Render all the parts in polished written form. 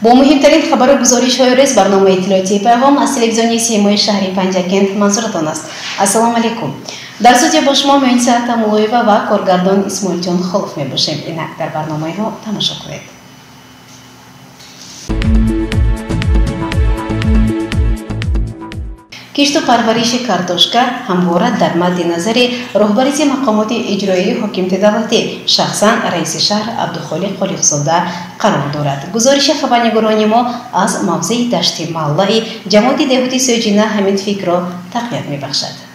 با مهمترین خبر و گزارش‌های روز برنامه اطلاعاتی پیغام از تلویزیون سیمای شهری پنجکент منظورتان است. السلام علیکم. در استودیو با شما معین ساعت مولویوه و کارگردان اسماعیل جان خلف میباشیم. اینک در برنامه ها تماشا کنید. کشت و پرورش کارتوشکا همواره در مد نظر رهبری مقامات اجرایی حکومت دولتی شخصا رئیس شهر عبدالخالق خالقزاده قرار دارد. گزارش خبرنگاران ما از موضع دشت محله جماعت دهوتی سوجینه همین فکر را تقویت می‌بخشد.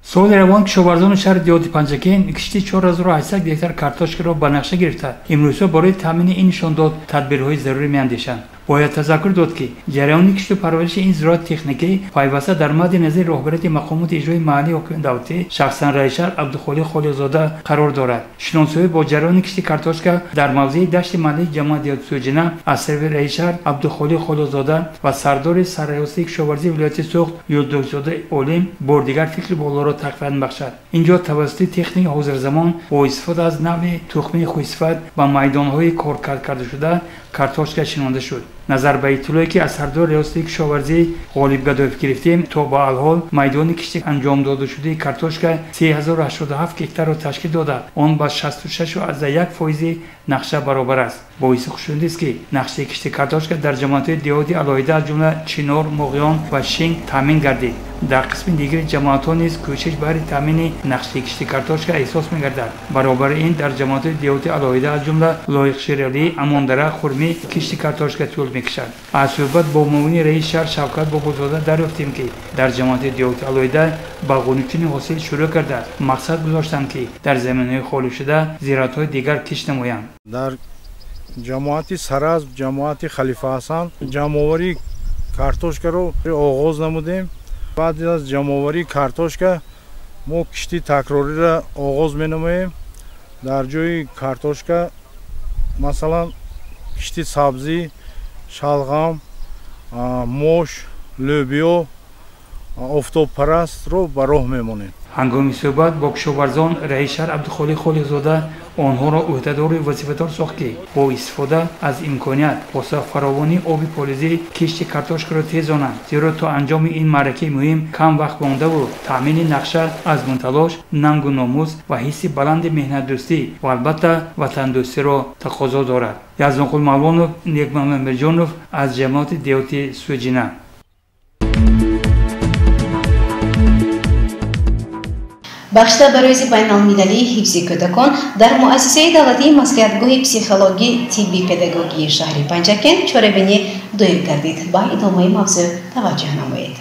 سال روان کشاورزان شهر دیهاتی پنجکент کشتی 4800 گکتار کارتوشکا را به نقشه گرفته. امروز برای تامین این نشان داد تدبیرهای ضروری می‌اندیشند. باید تذکر داد که جریان کشت و پرورش این زراعت تکنیکی پیوسته در مد نظر رهبری مقامات اجرایی محلی حکومت دولتی شخصا رئیس شهر عبدالخالق خالقزاده قرار دارد. شناسایی با جریان کشت کارتوشکا در موضع دشت محلی جماعت دهوتی سوجینه از سوی رئیس شهر عبدالخالق خالقزاده و سردار سرریاستی کشاورزی ولایت سوخت یلدوزاده اولیم بار دیگر فکر بالا را تقویت می‌بخشد. اینجا توسط تکنیک حاضر زمان با استفاده از نوع تخم خوش‌صفت و میدان‌های کارکرد کرده شده کارتوشکا شناخته شد. نظر به اطلاعی که از سردار ریاستی کشاورزی غالب گدایف گرفتیم تا با الحال میدان کشت انجام داده شده کارتوشکا 3087 گکتار را تشکیل داده آن با 66.1% نقشه برابر است. باعث خوشایند است که نقشه کشت کارتوشکا در جماعت دهاتی علایده از جمله چنار، مغیان و شینگ تامین گردید. در قسم دیگر جماعت‌ها نیز کوشش برای تامین نقشه کشت کارتوشکا احساس می‌گردد. برابر این در جماعت دهاتی علایده از جمله لایق شیرالی، اماندره، خرمی کشت کارتوشکا طول می‌کشد. از صحبت با معاون رئیس شهر شوکت بابازاده دریافتیم که در جماعت دهاتی علایده با غنچین حاصل شروع کرده است. مقصد گذاشتند که در زمین‌های خالی شده زراعت‌های دیگر کشت نمایند. در جماعت سراز، جماعت خلیفه حسن جمع‌آوری کارتوشکا رو آغاز نمودیم. بعد از جمع‌آوری کارتوشکا ما کشتی تکراری را آغاز می‌نماییم. در جای کارتوشکا مثلا کشتی سبزی، شلغم، موش، لوبیا، آفتاب پرست رو به راه می‌مانیم. هنگام صحبت با کشاورزان رئیس شهر عبدالخالق خالقزاده آنها را عهدهدار وظیفه‌دار ساخت که با استفاده از امکانیت واسه فراوانی آب پالیزی کشت کارتوشکا را تیزانند، زیرا تا انجام این معرکه مهم کم وقت مانده و تامین نقشه از منتلاش ننگ و ناموس و حس بلند مهنت دوستی و البته وطن دوستی را تقاضا دارد. یزدانقل مولوانوف، نیکمحمد مرجانوف از جماعت دهاتی سوجینه. بخشته به روز بین المللی حفظ کودکان در مؤسسه دولتی مسلحتگاه پسیخولوژی طبی پداگوژی شهر پنجکент چاره‌بینی دایر گردید. با ادامه موضوع توجه نمایید.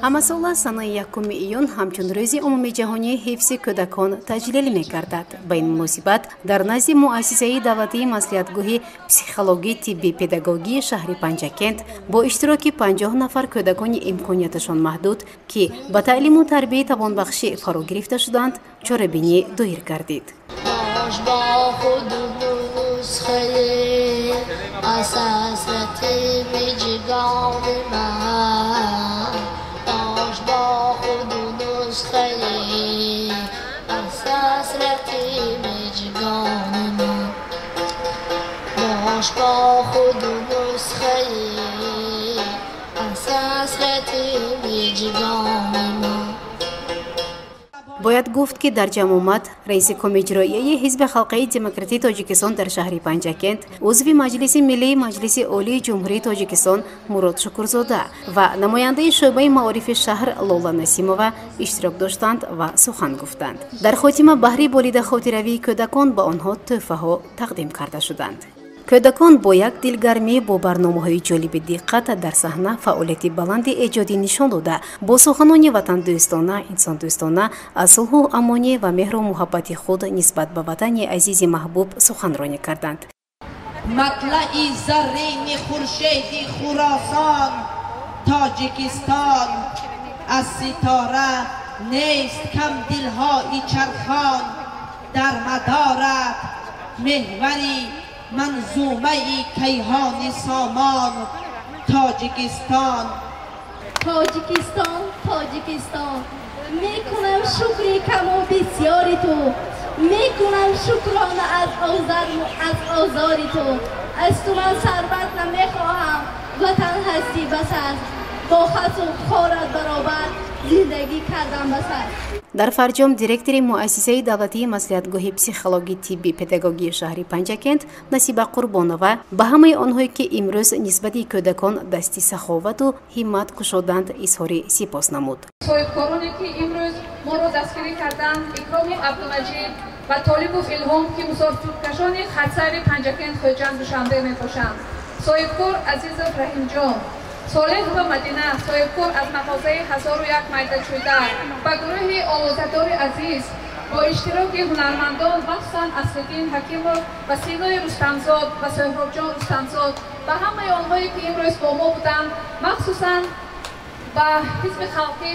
ҳамасола санаи 1 июн ҳамчун рӯзи умумиҷаҳонии ҳифзи кӯдакон таҷлил мегардад. ба ин муносибат дар назди муассисаи давлатии маслиҳатгоҳи психологӣ тибби педагогии шаҳри панҷакент бо иштироки 50 нафар кӯдакони имконияташон маҳдуд ки ба таълиму тарбияи тавонбахшӣ фаро гирифта шуданд чорабинӣ доир гардид. باید گفت که در جمع آمد رئیس کمیته اجرایی حزب خلقی دموکراتیک تاجیکستان در شهر پنجکент عضو مجلس ملی مجلس عالی جمهوری تاجیکستان مراد شکرزاده و نماینده شعبه معارف شهر لولا نسیمова اشتراک داشتند و سخن گفتند. در خاتمه بهره بریده خاطره‌ای کودکان به آنها تحفه‌ها تقدیم کرده شدند. کودکان با یک دلگرمی با برنامه‌های جالب دقت در صحنه فعالیت بلند ایجادی نشان داده با سخنان وطن دوستانه، انسان دوستانه، از صلح و امانی و مهر و محبت خود نسبت به وطن عزیز محبوب سخنرانی کردند. مطلع زرین خورشید خراسان تاجیکستان از ستاره نیست کم دل‌های چرخان در مدارت محوری منظومه کیهان سامان تاجیکستان تاجیکستان میکنم شکری کم و بسیاری تو میکنم شکرانه از آزاری تو. از تو من ثروت نمیخواهم، وطن هستی بس است، با خس و خارت برابر زندگی کردم بس است. дар фарҷом директори муассисаи давлатии маслиҳатгоҳи психологӣ тибби педагогии шаҳри панҷакент Насиба Қурбонова ба ҳамаи онҳое ки имрӯз нисбати кӯдакон дасти саховату ҳиммат кушоданд изҳори сипос намуд. соҳибкороне ки имрӯз моро дастгирӣ карданд, Икроми Абдумаҷид ва Толибов Илҳом ки мусофиркашони хатсайри Панҷакент хоҷанд душанбе мебошанд. соҳибкор Азизов Раҳимҷон, Солеҳ ва Мадина, соҳибкор аз мағозаи 1001 майдачӯдар ва гурӯҳи овозадори азиз бо иштироки ҳунармандон, махсусан Асаддин Ҳакимов ва Синои Рустамзод ва Соҳробҷон Рустамзод ва ҳамаи онҳое ки имрӯз бо мо буданд, махсусан ба ҳизби халқи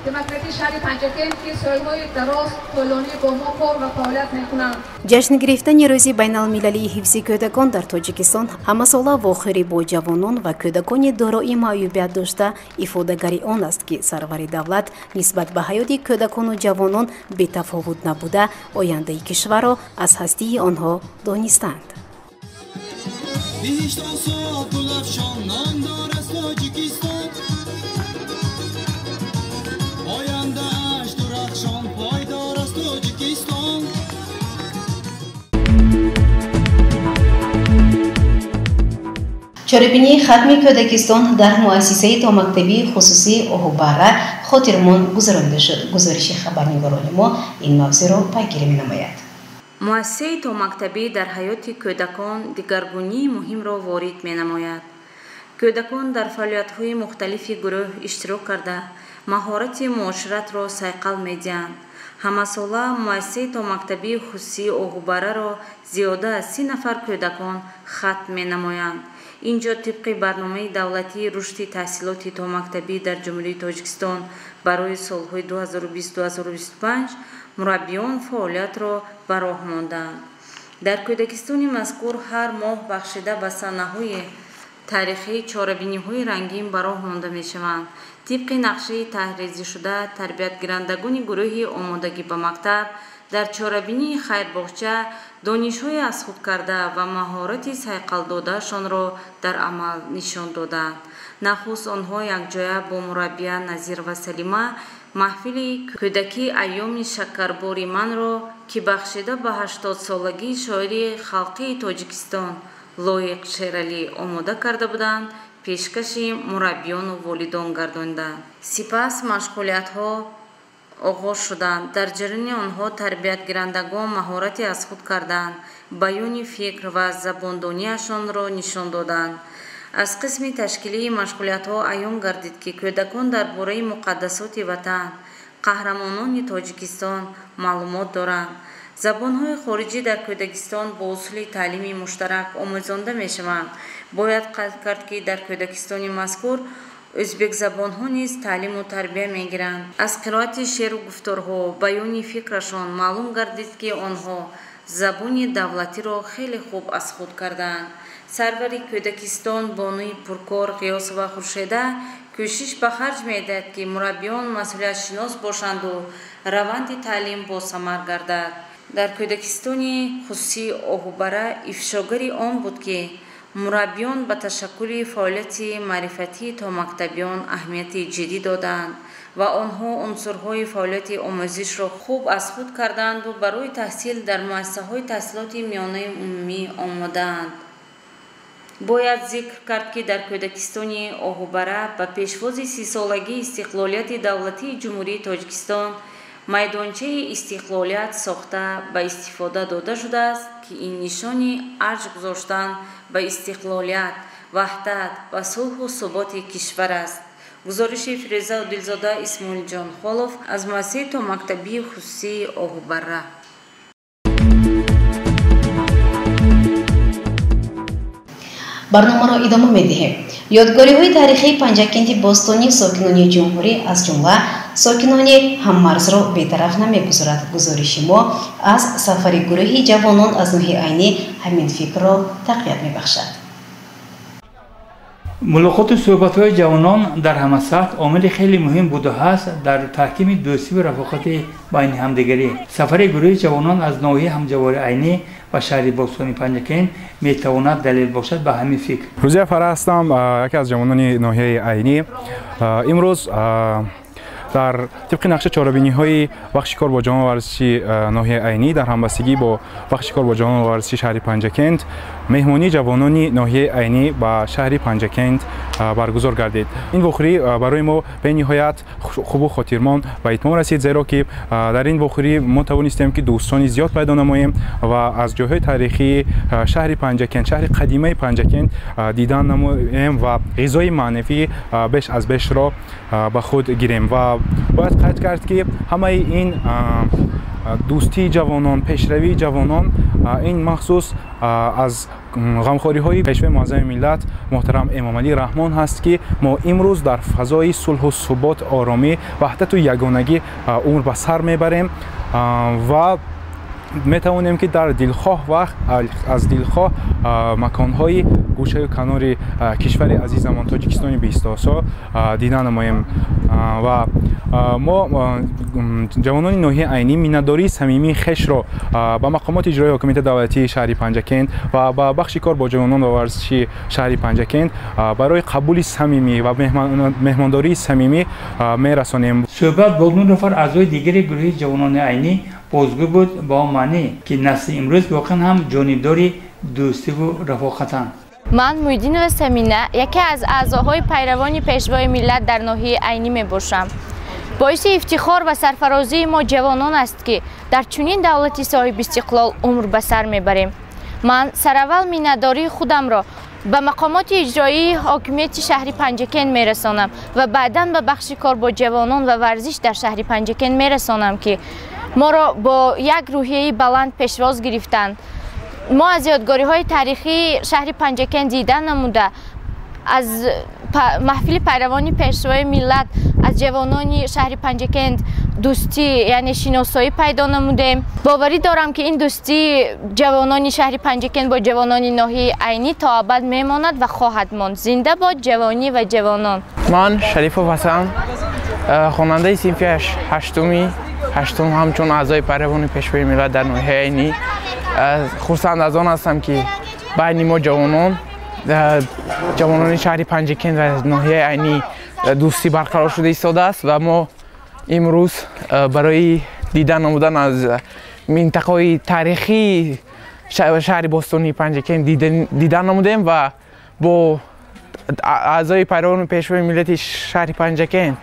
демократии шаҳри Панҷакент ки солҳои дароз толонӣ бо мо кор ва фаъолият мекунанд. ҷашн гирифтани рӯзи байналмилалии ҳифзи кӯдакон дар Тоҷикистон ҳамасола вохӯрӣ бо ҷавонон ва кӯдакони дорои маъюбият дошта ифодагари он аст ки сарвари давлат нисбат ба ҳаёти кӯдакону ҷавонон бетафовут набуда ояндаи кишварро аз ҳастии онҳо донистанд. чорабинии хатми кӯдакистон дар муассисаи томактабии хусусии Оҳубара хотирмон гузаронида шуд. гузориши хабарнигорони мо ин мавзӯъро пайгирӣ менамояд. муассисаи томактабӣ дар ҳаёти кӯдакон дигаргунии муҳимро ворид менамояд. кӯдакон дар фаъолиятҳои мухталифи гурӯҳ иштирок карда маҳорати муоширатро сайқал медиҳанд. ҳамасола муассисаи томактабии хусусии Оҳубараро зиёда аз 30 нафар кӯдакон хатм менамоянд. инҷо тибқи барномаи давлатии рушди таҳсилоти томактабӣ дар ҷумҳурии Тоҷикистон барои солҳои 2020-2025 мураббиён фаъолиятро ба роҳ монданд. дар кӯдакистони мазкур ҳар моҳ бахшида ба санаҳои таърихии чорабиниҳои рангин ба роҳ монда мешаванд. тибқи нақшаи таҳризишуда тарбиятгирандагони гурӯҳи омодагӣ ба мактаб дар чорабинии хайрбоғча донишҳои аз худ карда ва маҳорати сайқалдодаашонро дар амал нишон доданд. нахуст онҳо якҷоя бо мураббия Назир ва Салима маҳфили кӯдакии айёми шакарбори манро ки бахшида ба 80-солагии шоири халқии Тоҷикистон Лоиқ Шералӣ омода карда буданд, пешкаши мураббиёну волидон гардонданд. сипас машғулиятҳо оғоз шуданд. дар ҷараёни онҳо тарбиятгирандагон маҳорати аз худ карданд, баёни фикр ва забондонияшонро нишон доданд. аз қисми ташкилии машғулиятҳо аён гардид ки кӯдакон дар бораи муқаддасоти ватан, қаҳрамонони Тоҷикистон маълумот доранд. забонҳои хориҷӣ дар кӯдакистон бо усули таълими муштарак омӯзонда мешаванд. бояд қайд кард ки дар кӯдакистони мазкур ӯзбекзабонҳо низ таълиму тарбия мегиранд. аз қироати шеъру гуфторҳо, баёни фикрашон маълум гардид ки онҳо забони давлатиро хеле хуб аз худ кардаанд. сарвари кӯдакистон бонуи пуркор Ғиёсова Хуршеда кӯшиш ба харҷ медиҳад ки мураббиён масъулиятшинос бошанду раванди таълим босамар гардад. дар кӯдакистони хусусии Оҳубара ифшогари он буд ки мураббиён ба ташаккули фаъолияти маърифатии томактабиён аҳамияти ҷиддӣ доданд ва онҳо унсурҳои фаъолияти омӯзишро хуб аз худ карданду барои таҳсил дар муассисаҳои таҳсилоти миёнаи умумӣ омодаанд. бояд зикр кард ки дар кӯдакистони Оҳубара ба пешвози 30-солагии истиқлолияти давлатии ҷумҳурии Тоҷикистон майдончаи истиқлолият сохта ба истифода дода шудааст ки ин нишони арҷ гузоштан ба истиқлолият, ваҳдат ва сулҳу суботи кишвар аст. гузориши Фирӯза Дилзода Исмоилҷонхолов аз муассисаи томактабии хусусии Оҳубара. барномаро идома медиҳем. ёдгориҳои таърихии Панҷакенти бостонӣ сокинони ҷумҳурӣ аз ҷумла сокинони ҳаммарзро бетараф намегузорад. гузориши мо аз сафари гурӯҳи ҷавонон аз нӯҳи айнӣ ҳамин фикрро тақвият мебахшад. ملاقات و صحبت‌های جوانان در همه سطح عامل خیلی مهم بوده است در تحکیم دوستی و رفاقت بین همدیگری. سفر گروه جوانان از ناحیه همجوار عینی و شهر باستانی پنجکین میتواند دلیل باشد به همین فکر. روزی فرح هستم، یکی از جوانان ناحیه عینی. امروز در طبق نقشه چاره‌بینی‌های بخش کار با جوانان ورزشی ناحیه عینی در همبستگی با بخش کار با جوانان ورزشی شهر پنجکین مهمانی جوانان ناحیه عینی با شهر پنجکین برگزار گردید. این وخوری برای ما به نهایت خوب و خاطرمان و اتمام رسید، زیرا که در این وخوری ما توانستیم که دوستانی زیاد پیدا نماییم و از جاهای تاریخی شهر پنجکین، شهر قدیمی پنجکین دیدن نماییم و غذای معنوی بیش از بیش را به خود گیریم. و باید قید کرد که همه این دوستی جوانان، پیشروی جوانان، این مخصوص از غمخواری های پیشوای معظم ملت محترم امام علی رحمان هست که ما امروز در فضای صلح و ثبات، آرامی، وحدت و یگانگی عمر به سر میبریم و میتوانیم که در دلخواه وقت از دلخواه مکانهای گوشه و کنار کشور عزیزمان تاجیکستان بیستاسا دیدن نماییم و ما جوانان ناحیه عینی مینداری صمیمی خش را به مقامات اجرایی حاکمیت دولتی شهر پنجکین و به بخش کار با جوانان و ورزشی شهر پنجکین برای قبول صمیمی و مهمانداری صمیمی میرسانیم. صحبت با 9 نفر اعضای دیگر گروه جوانان عینی بازگو بود با معنی که نسل امروز واقعا هم جانبداری دوستی و رفاقتند. من مویدین وسمینه یکی از اعضاهای پیروان پیشوای ملت در ناحیه عینی می باشم. باعث افتخار و سرفرازی ما جوانان است که در چنین دولتی صاحب استقلال عمر به سر میبریم. من سراول مینداری خودم را به مقامات اجرایی حاکمیت شهر پنجکین میرسانم و بعداً به بخش کار با جوانان و ورزش در شهر پنجکین میرسانم که ما را با یک روحیه بلند پیشواز گرفتند. ما از یادگاری های تاریخی شهر پنجکین دیدن نموده، از محفل پیروانی پیشوای ملت از جوانان شهر پنجکین دوستی یعنی شناسایی پیدا نمودیم. باوری دارم که این دوستی جوانان شهر پنجکین با جوانان ناحیه عینی تا ابد میماند و خواهد ماند. زنده باد جوانی و جوانان. من شریف حسن، خواننده صنف هشتم همچون اعضای پیروان پیشوای ملت در ناحیه عینی خرسند از آن هستم که بین ما جوانان شهر پنجکین و ناحیه عینی دوستی برقرار شده ایستاده است و ما امروز برای دیدن نمودن از منطقه‌های تاریخی شهر باستانی پنجکین دیدن نمودیم و با اعضای پیروان پیشوای ملت شهر پنجکین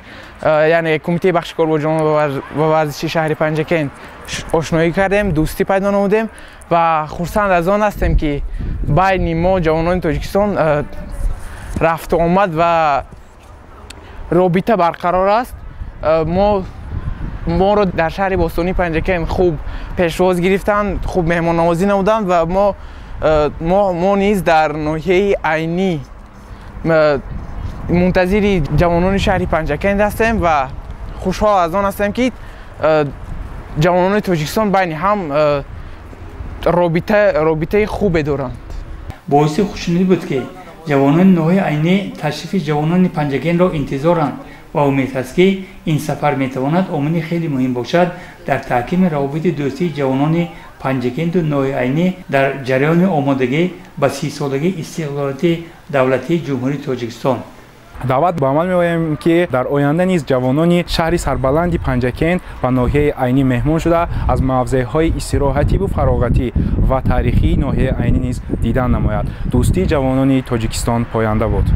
یعنی کمیته بخش کار با جوانان و ورزشی شهر پنجکین آشنایی کردیم، دوستی پیدا نمودیم و خرسند از آن هستیم که بین ما جوانان تاجیکستان رفت و آمد و رابطه برقرار است. ما رو در شهر باستانی پنجکین خوب پیشواز گرفتن، خوب مهمان نوازی نمودند و ما نیز در ناحیه عینی منتظر جوانان شهر پنجکین هستیم و خوشحال از آن هستیم که جوانان تاجیکستان بین هم رابطه خوبی دارند. باعث خوشنودی بود که جوانان ناحیه عینی تشریف جوانان پنجکین را انتظارند و امید است که این سفر میتواند عامل خیلی مهم باشد در تحکیم روابط دوستی جوانان پنجکین و ناحیه عینی در جریان آمادگی به 30 سالگی استقلالیت دولتی جمهوری تاجیکستان. دعوت به عمل می‌آوریم که در آینده نیز جوانان شهر سربلند پنجکین و ناحیه عینی مهمان شده از موضع‌های استراحتی و فراغتی و تاریخی ناحیه عینی نیز دیدن نماید. دوستی جوانان تاجیکستان پاینده بود.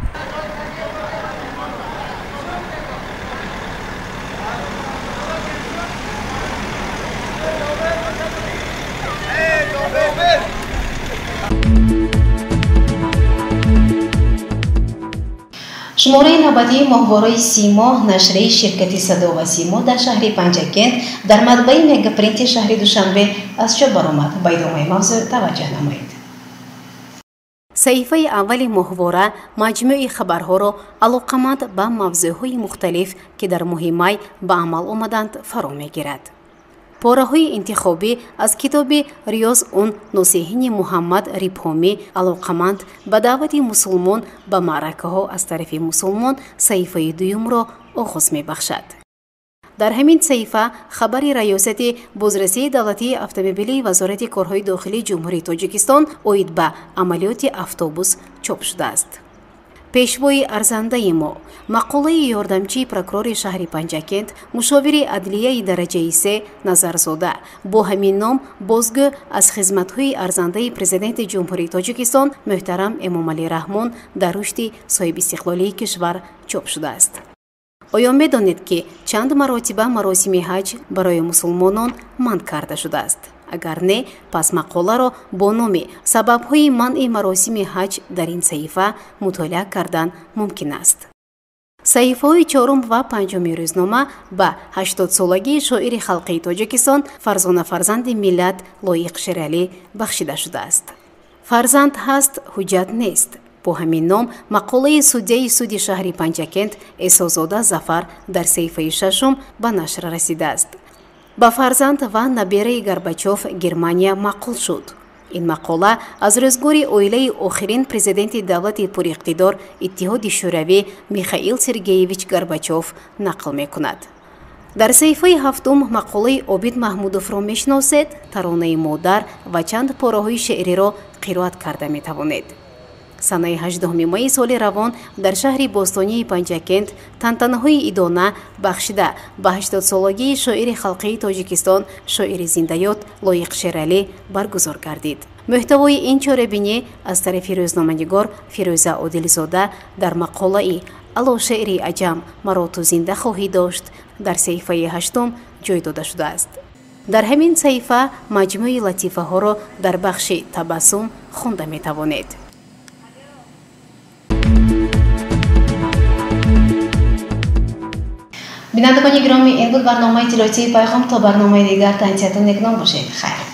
شماره نوبتی ماهواره سیما نشریه شرکت صدا و سیما در شهر پنجکین در مطبع مگاپرینت شهر دوشنبه از چه برآمد؟ به ادامه موضوع توجه نمایید. صحیفه اول ماهواره مجموعه خبرها را علاقمند به موضوعهای مختلف که در مهم مای به عمل آمدند فرا میگیرد. پاره‌های انتخابی از کتاب ریاض اون نصیحین محمد ریپهامی علاقمند به دعوت مسلمان به معرکه ها از طرف مسلمان صحیفه دوم را آغاز می بخشد. در همین صحیفه خبر ریاست بازرسی دولتی اتومبیلی وزارت کارهای داخلی جمهوری تاجیکستان اوید به عملیات اتوبوس چاپ شده است. پیشوای ارزنده ما مقاله یاردمچی پروکرور شهر پنجکент مشاور عدلیه درجه 3 نظرزاده با همین نام بازگو از خدمت‌های ارزنده پرزیدنت جمهوری تاجیکستان محترم امامعلی رحمان در رشد صاحب استقلالی کشور چاپ شده است. آیا می‌دانید که چند مراتب مراسم حج برای مسلمانان منع کرده شده است؟ اگر نه، پس مقاله را با نام سبب‌های منع مراسم حج در این صحیفه مطالعه کردن ممکن است. صحیفه‌های 4 و 5 روزنامه به 80 سالگی شاعر خلقی تاجیکستان فرزانه فرزند ملت لایق شیرعلی بخشیده شده است. فرزند هست حجت نیست. با همین نام مقاله سودی سود شهر پنجکent عیسی‌زاده ظفر در صحیفه 6 به نشر رسیده است. با فرزند و نبیره گورباچوف گرمانیا مقال شد. این مقاله از روزگار اویله آخرین پرزیدنت دولت پر اقتدار اتحاد شوروی میخائیل سرگیویچ گورباچوف نقل میکند. در صحیفه 7 مقاله عابد محمودوف را میشناسید، ترانه مادر و چند پاره‌های شعری را قرائت کرده میتوانید. سنه 18 مای سال روان در شهر باستانی پنجکent تنتنه‌های ایدانه بخشیده به 80 سالگی شاعر خلقی تاجیکستان شاعر زنده‌یاد لایق شیرعلی برگزار گردید. محتوای این چاره‌بینی از طرف روزنامه‌نگار فیروزه عادل‌زاده در مقاله الا شعری عجم مرا تو زنده خواهی داشت در صحیفه 8 جای داده شده است. در همین صحیفه مجموعه لطیفه ها را در بخش تبسم خوانده می توانید. بینندگان گرامی، این بود برنامه اطلاعاتی پیغام. تا برنامه دیگر تنیتون نگنام باشید. خیر.